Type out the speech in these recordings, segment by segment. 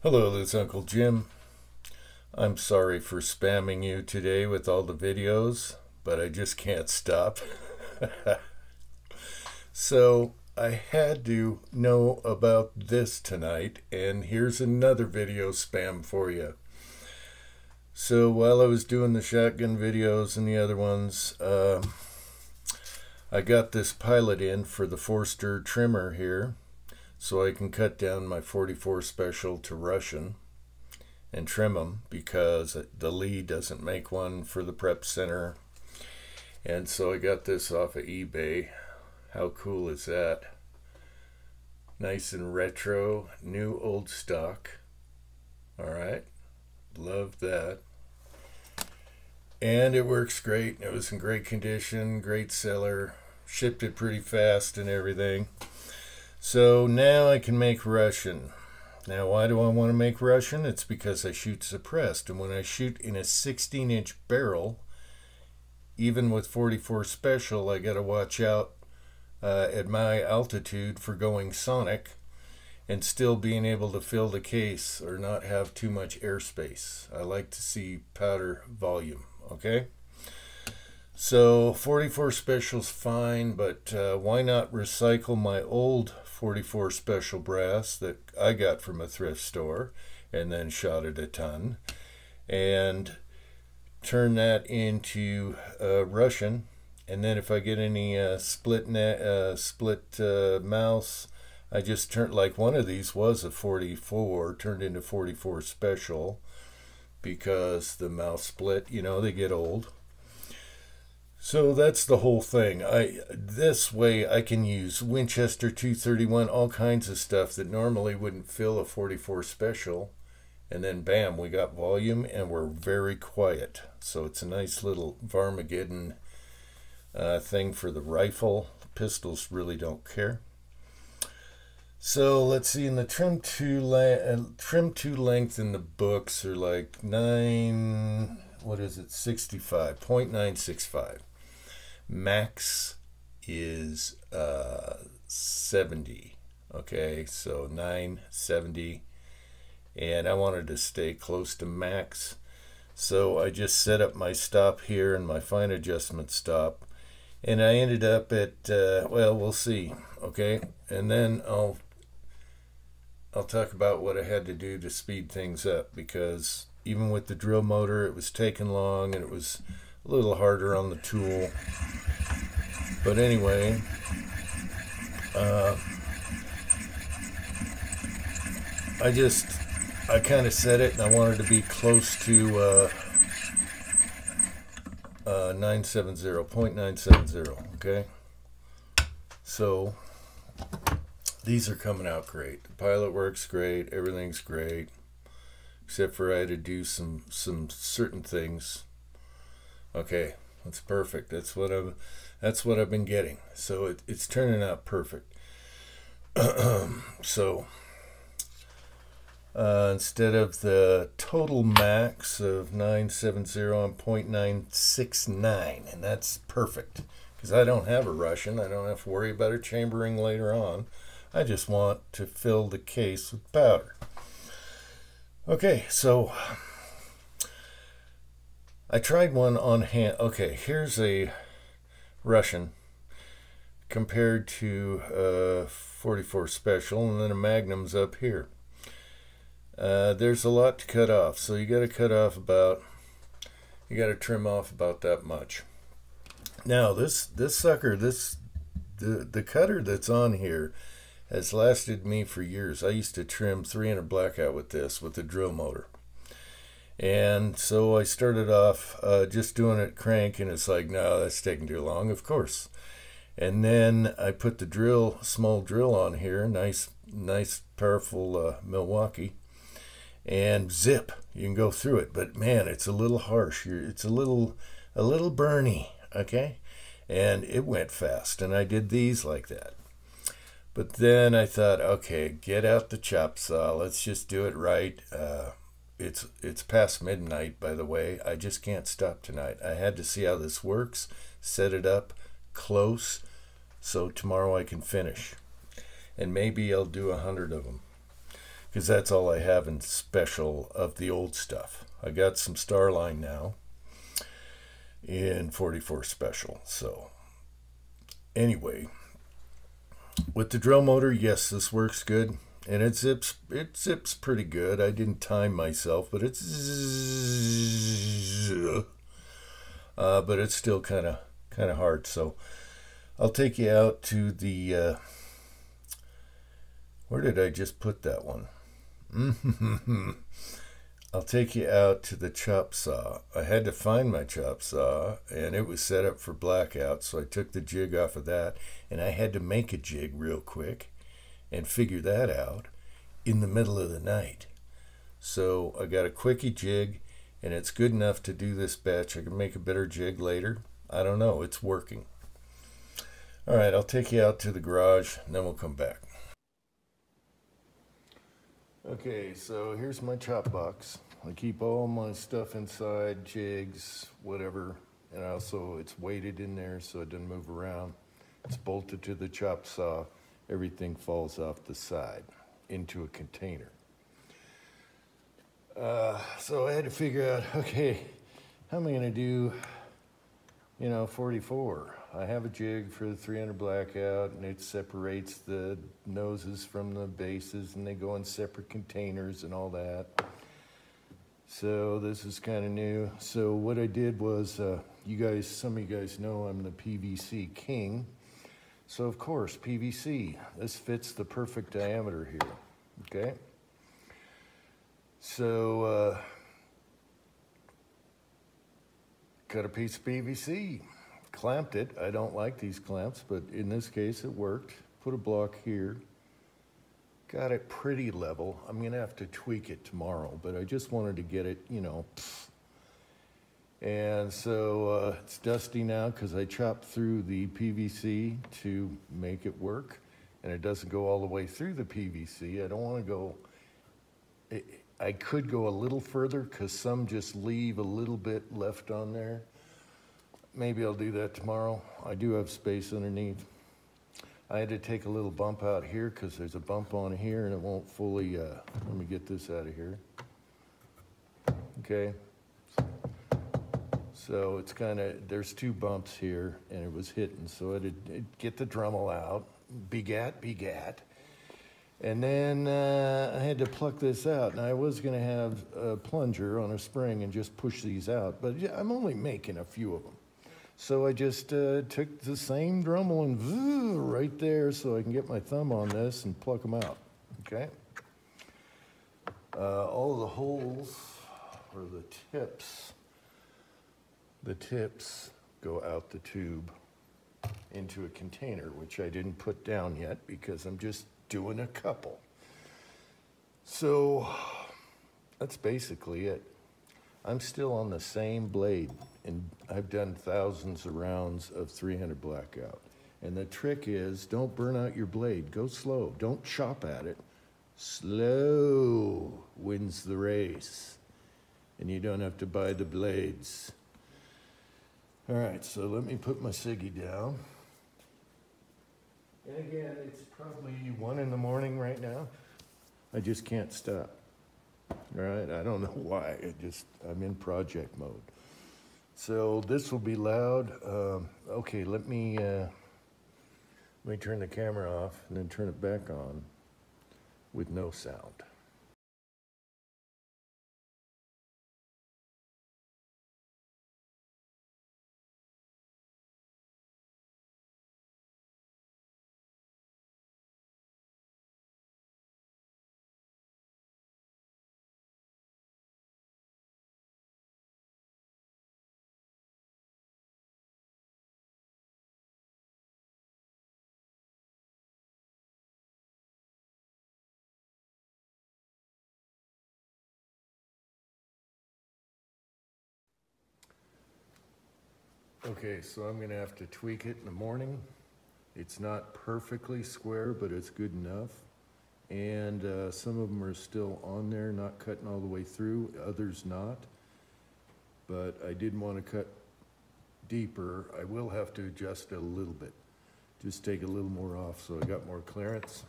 Hello, this is Uncle Jim. I'm sorry for spamming you today with all the videos, but I just can't stop. So I had to know about this tonight, and here's another video spam for you. So while I was doing the shotgun videos and the other ones, I got this pilot in for the Forster trimmer here, so I can cut down my 44 Special to Russian and trim them because the Lee doesn't make one for the prep center. And so I got this off of eBay. How cool is that? Nice and retro, new old stock. All right, love that. And it works great. It was in great condition, great seller, shipped it pretty fast and everything. So now I can make Russian. Now why do I want to make Russian? It's because I shoot suppressed, and when I shoot in a 16-inch barrel, even with 44 Special, I got to watch out at my altitude for going sonic and still being able to fill the case or not have too much airspace. I like to see powder volume, okay? So 44 Special's fine, but why not recycle my old 44 Special brass that I got from a thrift store and then shot it a ton and turn that into Russian. And then if I get any split mouse, I just turn, like one of these was a 44 turned into 44 Special because the mouse split, you know, they get old. So that's the whole thing. This way I can use Winchester 231, all kinds of stuff that normally wouldn't fill a 44 Special. And then bam, we got volume and we're very quiet. So it's a nice little Varmageddon thing for the rifle. Pistols really don't care. So let's see, in the trim to length in the books are like 65, 0.965. Max is 70. Okay, so 970. And I wanted to stay close to max. So I just set up my stop here and my fine adjustment stop. And I ended up at, well, we'll see. Okay, and then I'll talk about what I had to do to speed things up, because even with the drill motor, it was taking long and it was a little harder on the tool. But anyway, I kind of set it and I wanted to be close to 0.970, okay? So these are coming out great. The pilot works great, everything's great, except for I had to do some certain things. Okay, that's perfect. That's what I've been getting. So it's turning out perfect. So instead of the total max of 970, I'm 0.969, and that's perfect because I don't have a Russian. I don't have to worry about it chambering later on. I just want to fill the case with powder. Okay, so I tried one on hand. Okay, here's a Russian compared to 44 Special, and then a Magnum's up here. There's a lot to cut off, so you got to trim off about that much. Now this sucker, the cutter that's on here has lasted me for years. I used to trim 300 blackout with this, with the drill motor. And so I started off just doing it crank, and it's like, no, that's taking too long, of course. And then I put the small drill on here, nice powerful Milwaukee, and zip, you can go through it. But man, it's a little harsh. It's a little burny, okay? And it went fast, and I did these like that. But then I thought, okay, get out the chop saw. Let's just do it right. It's past midnight, by the way. I just can't stop tonight. I had to see how this works, set it up close, so tomorrow I can finish. And maybe I'll do 100 of them. because that's all I have in special of the old stuff. I got some Starline now in 44 special. So anyway, with the drill motor, yes, this works good, and it zips pretty good. I didn't time myself, but it's but it's still kind of hard. So I'll take you out to the where did I just put that one? I'll take you out to the chop saw. I had to find my chop saw, and it was set up for blackout, so I took the jig off of that, and I had to make a jig real quick and figure that out in the middle of the night. So I got a quickie jig, and it's good enough to do this batch. I can make a better jig later. I don't know. It's working. All right, I'll take you out to the garage, and then we'll come back. Okay, so here's my chop box. I keep all my stuff inside, jigs, whatever, and also it's weighted in there so it doesn't move around. It's bolted to the chop saw. Everything falls off the side into a container. So I had to figure out, okay, how am I going to do, 44? I have a jig for the 300 blackout, and it separates the noses from the bases, and they go in separate containers and all that. So this is kind of new. So what I did was, some of you guys know I'm the PVC king. So of course, PVC, this fits the perfect diameter here, okay? So, cut a piece of PVC. Clamped it. I don't like these clamps, but in this case it worked. Put a block here. Got it pretty level. I'm going to have to tweak it tomorrow, but I just wanted to get it, And so it's dusty now because I chopped through the PVC to make it work, and it doesn't go all the way through the PVC. I don't want to go... I could go a little further because some just leave a little bit left on there. Maybe I'll do that tomorrow. I do have space underneath. I had to take a little bump out here because there's a bump on here and it won't fully, let me get this out of here. Okay. So it's kind of, there's two bumps here and it was hitting. So I had get the Dremel out, begat. And then I had to pluck this out. And I was going to have a plunger on a spring and just push these out. But I'm only making a few of them. So I just took the same Dremel and right there so I can get my thumb on this and pluck them out, okay? All of the holes, or the tips go out the tube into a container, which I didn't put down yet because I'm just doing a couple. So that's basically it. I'm still on the same blade, and I've done thousands of rounds of 300 blackout. And the trick is, don't burn out your blade. Go slow. Don't chop at it. Slow wins the race. And you don't have to buy the blades. All right, so let me put my Siggy down. And again, it's probably 1 in the morning right now. I just can't stop. All right, I don't know why. I'm in project mode. So this will be loud. Okay, let me turn the camera off and then turn it back on with no sound. Okay, so I'm gonna have to tweak it in the morning. It's not perfectly square, but it's good enough. And some of them are still on there, not cutting all the way through, others not. But I didn't want to cut deeper. I will have to adjust it a little bit. Just take a little more off so I got more clearance.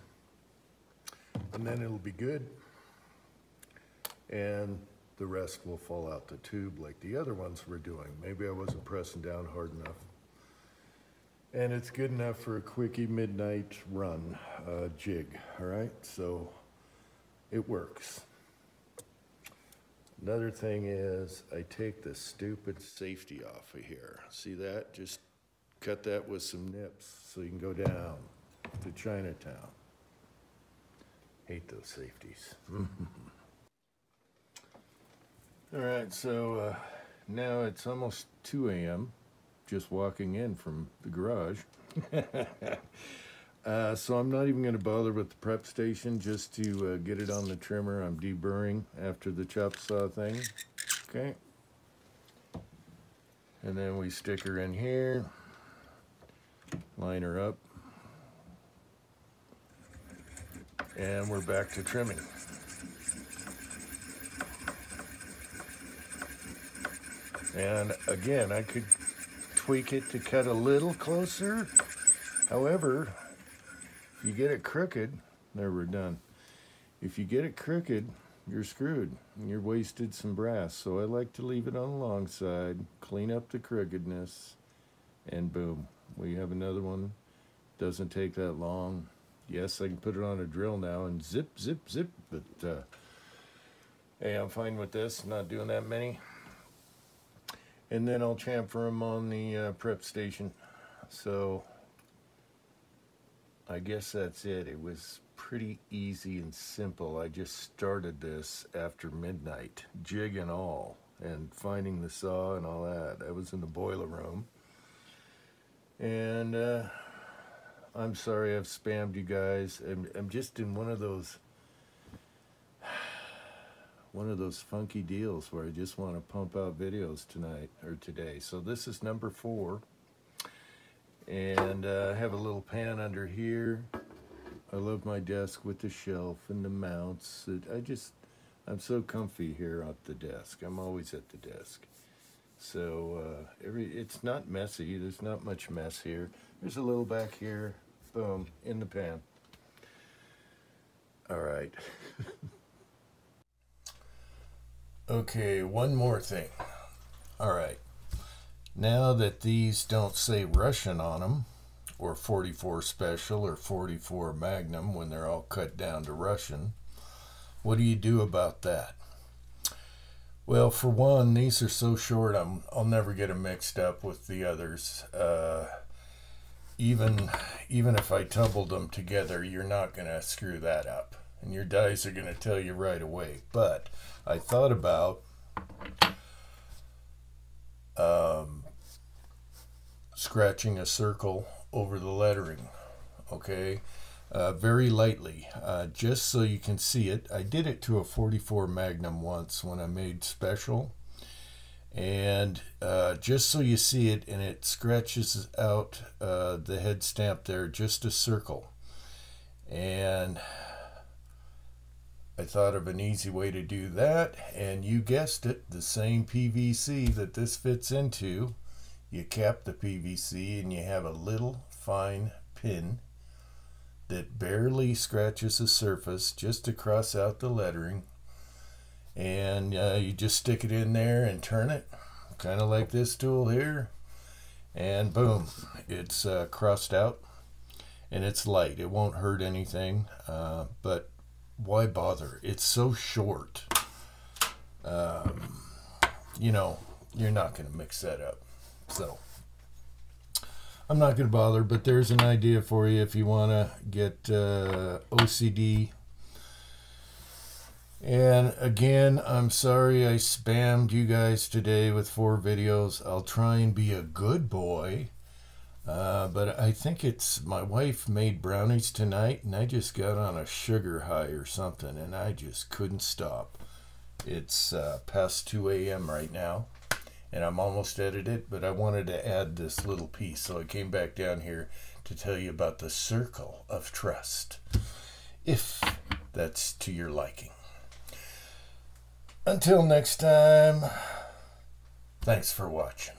And then it'll be good. and the rest will fall out the tube like the other ones were doing. Maybe I wasn't pressing down hard enough. And it's good enough for a quickie midnight run jig, all right? So it works. Another thing is I take the stupid safety off of here. See that? Just cut that with some nips so you can go down to Chinatown. Hate those safeties. All right, so now it's almost 2 a.m. just walking in from the garage. So I'm not even going to bother with the prep station just to get it on the trimmer. I'm deburring after the chop saw thing. Okay. And then we stick her in here, line her up, and we're back to trimming. And again, I could tweak it to cut a little closer. However, if you get it crooked, there we're done. If you get it crooked, you're screwed. You're wasted some brass. So I like to leave it on the long side, clean up the crookedness, and boom, we have another one. Doesn't take that long. Yes, I can put it on a drill now and zip, zip, zip, but hey, I'm fine with this, not doing that many. And then I'll chamfer them on the prep station. So I guess that's it. It was pretty easy and simple. I just started this after midnight, jig and all, and finding the saw and all that. I was in the boiler room. And I'm sorry I've spammed you guys. I'm just in one of those funky deals where I just want to pump out videos tonight or today. So this is number 4. And I have a little pan under here. I love my desk with the shelf and the mounts. I'm so comfy here at the desk. I'm always at the desk. So it's not messy. There's not much mess here. There's a little back here. Boom, in the pan. All right. Okay, one more thing. All right. Now that these don't say Russian on them, or 44 Special or 44 Magnum when they're all cut down to Russian, what do you do about that? Well, for one, these are so short, I'll never get them mixed up with the others. Even if I tumbled them together, you're not going to screw that up. And your dies are going to tell you right away. But I thought about scratching a circle over the lettering, okay? Very lightly, just so you can see it. I did it to a 44 Magnum once when I made Special. And just so you see it, and it scratches out the head stamp there, just a circle. And I thought of an easy way to do that, and you guessed it, the same PVC that this fits into. You cap the PVC and you have a little fine pin that barely scratches the surface just to cross out the lettering. And you just stick it in there and turn it, kind of like this tool here, and boom, it's crossed out, and it's light. It won't hurt anything, but why bother? It's so short. You know, you're not going to mix that up. So I'm not going to bother, but there's an idea for you if you want to get OCD. And again, I'm sorry I spammed you guys today with 4 videos. I'll try and be a good boy. But I think it's my wife made brownies tonight, and I just got on a sugar high or something, and I just couldn't stop. It's past 2 a.m. right now, and I'm almost edited, but I wanted to add this little piece, so I came back down here to tell you about the circle of trust, if that's to your liking. Until next time, thanks for watching.